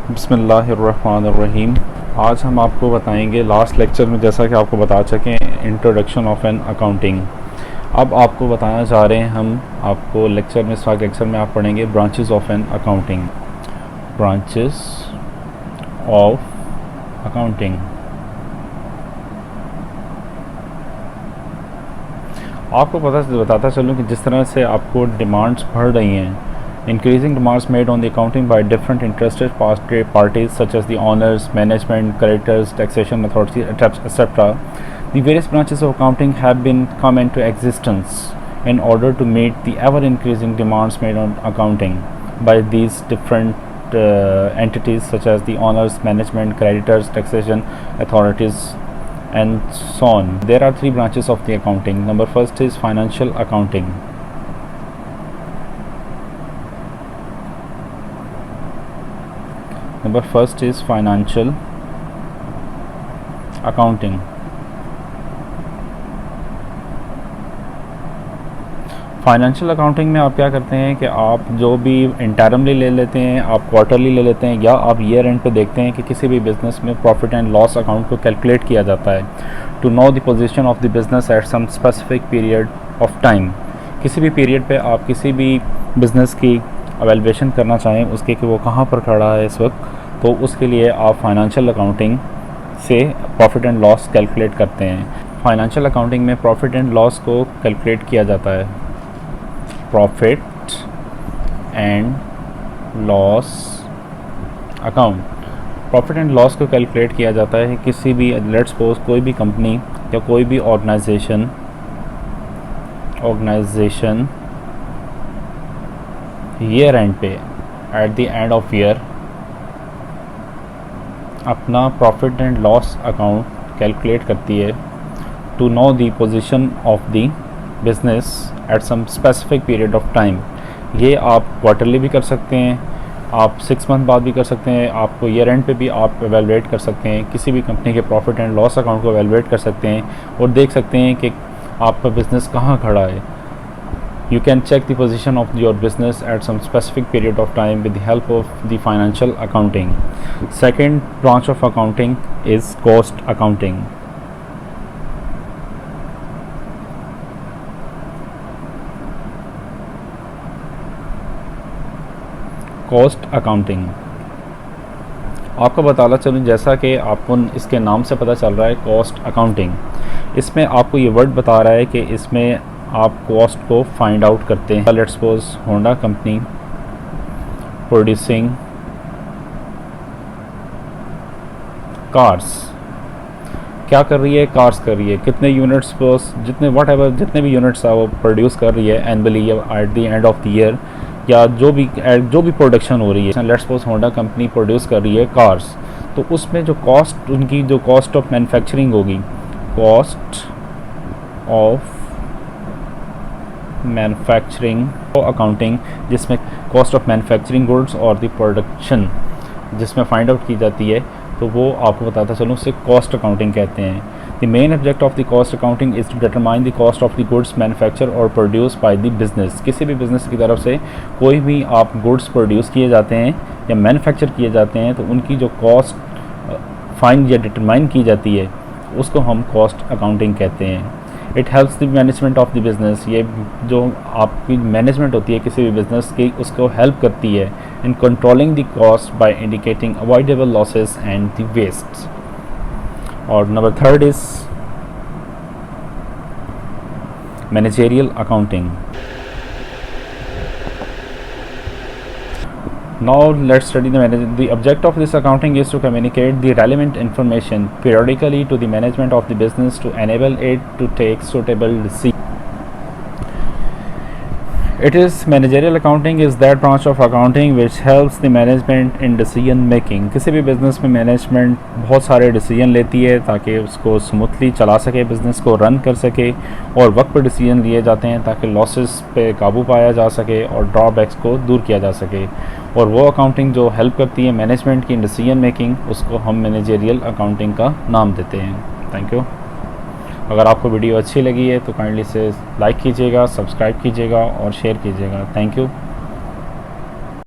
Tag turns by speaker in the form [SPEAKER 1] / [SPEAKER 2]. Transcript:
[SPEAKER 1] बिस्मिल्लाहिर्रहमानिर्रहीम। आज हम आपको बताएंगे लास्ट लेक्चर में जैसा कि आपको बता चुके हैं इंट्रोडक्शन ऑफ एन अकाउंटिंग। अब आपको बताना चाह रहे हैं हम आपको लेक्चर में, इस लेक्चर में आप पढ़ेंगे branches of an accounting. Branches of accounting. आपको बताता चलूँ कि जिस तरह से आपको डिमांड्स बढ़ रही हैं, increasing demands made on the accounting by different interested parties such as the owners, management, creditors, taxation authority, etc. The various branches of accounting have been come into existence in order to meet the ever-increasing demands made on accounting by these different entities such as the owners, management, creditors, taxation authorities, and so on. There are three branches of the accounting. Number first is financial accounting. Number first is financial accounting. Financial accounting में आप क्या करते हैं कि आप जो भी इंटरमली ले लेते हैं, आप क्वार्टरली ले लेते हैं, या आप ईयर एंड पे देखते हैं कि किसी भी बिज़नेस में प्रॉफिट एंड लॉस अकाउंट को कैलकुलेट किया जाता है to know the position of the business at some specific period of time. किसी भी पीरियड पे आप किसी भी बिज़नेस की एवेलुएशन करना चाहें उसके कि वो कहाँ पर खड़ा है इस वक्त, तो उसके लिए आप फाइनेंशियल अकाउंटिंग से प्रॉफिट एंड लॉस कैलकुलेट करते हैं। फाइनेंशियल अकाउंटिंग में प्रॉफिट एंड लॉस को कैलकुलेट किया जाता है। Profit and loss account, profit and loss को कैलकुलेट किया जाता है किसी भी, लेट्स सपोज कोई भी कंपनी या कोई भी ऑर्गेनाइजेशन ईयर एंड पे, at the end of year अपना profit and loss account calculate करती है to know the position of the business at some specific period of time. ये आप क्वार्टरली भी कर सकते हैं, आप 6 मंथ बाद भी कर सकते हैं, आपको ईयर एंड पे भी आप एवेलुएट कर सकते हैं, किसी भी कंपनी के प्रॉफिट एंड लॉस अकाउंट को एवेलुएट कर सकते हैं और देख सकते हैं कि आपका बिज़नेस कहाँ खड़ा है। You can check the position of your business at some specific period of time with the help of the financial accounting. Second branch of accounting is cost accounting. Cost accounting आपको बताना चलूँ, जैसा कि आपको इसके नाम से पता चल रहा है कॉस्ट अकाउंटिंग, इसमें आपको ये वर्ड बता रहा है कि इसमें आप कॉस्ट को फाइंड आउट करते हैं। Let's suppose Honda company producing cars, क्या कर रही है? कार्स कर रही है। कितने यूनिट्स, जितने वट एवर जितने भी यूनिट्स है वो प्रोड्यूस कर रही है annually eight the end of the year, या जो भी प्रोडक्शन हो रही है। Let's suppose Honda company produce कर रही है कार्स, तो उसमें जो कॉस्ट, उनकी जो कॉस्ट ऑफ मैन्युफैक्चरिंग होगी, कॉस्ट ऑफ मैन्युफैक्चरिंग अकाउंटिंग, जिसमें कॉस्ट ऑफ मैन्युफैक्चरिंग गुड्स और द प्रोडक्शन जिसमें फाइंड आउट की जाती है, तो वो आपको बताता चलूँ उसे कॉस्ट अकाउंटिंग कहते हैं। The main object of the cost accounting is to determine the cost of the goods manufacture और प्रोड्यूस बाय द बिजनेस। किसी भी बिजनेस की तरफ से कोई भी आप गुड्स प्रोड्यूस किए जाते हैं या मैन्युफैक्चर किए जाते हैं, तो उनकी जो कॉस्ट फाइंड या डिटरमाइन की जाती है उसको हम कॉस्ट अकाउंटिंग कहते हैं। It helps the management of the business, ये जो आपकी मैनेजमेंट होती है किसी भी बिज़नेस की, उसको हेल्प करती है in controlling the cost by indicating avoidable losses and the waste. और number third is managerial accounting. Now let's study the object of this accounting is to communicate the relevant information periodically to the management of the business to enable it to take suitable decisions. It is managerial accounting is that branch of accounting which helps the management in decision making. किसी भी business में management बहुत सारे decision लेती है ताकि उसको smoothly चला सके, बिज़नेस को रन कर सके, और वक्त पर डिसीजन लिए जाते हैं ताकि लॉसेस पे काबू पाया जा सके और ड्रॉबैक्स को दूर किया जा सके। और वो अकाउंटिंग जो हेल्प करती है मैनेजमेंट की इन डिसीजन मेकिंग, उसको हम मैनेजरियल अकाउंटिंग का नाम देते हैं। Thank you. अगर आपको वीडियो अच्छी लगी है तो काइंडली से लाइक कीजिएगा, सब्सक्राइब कीजिएगा और शेयर कीजिएगा। Thank you.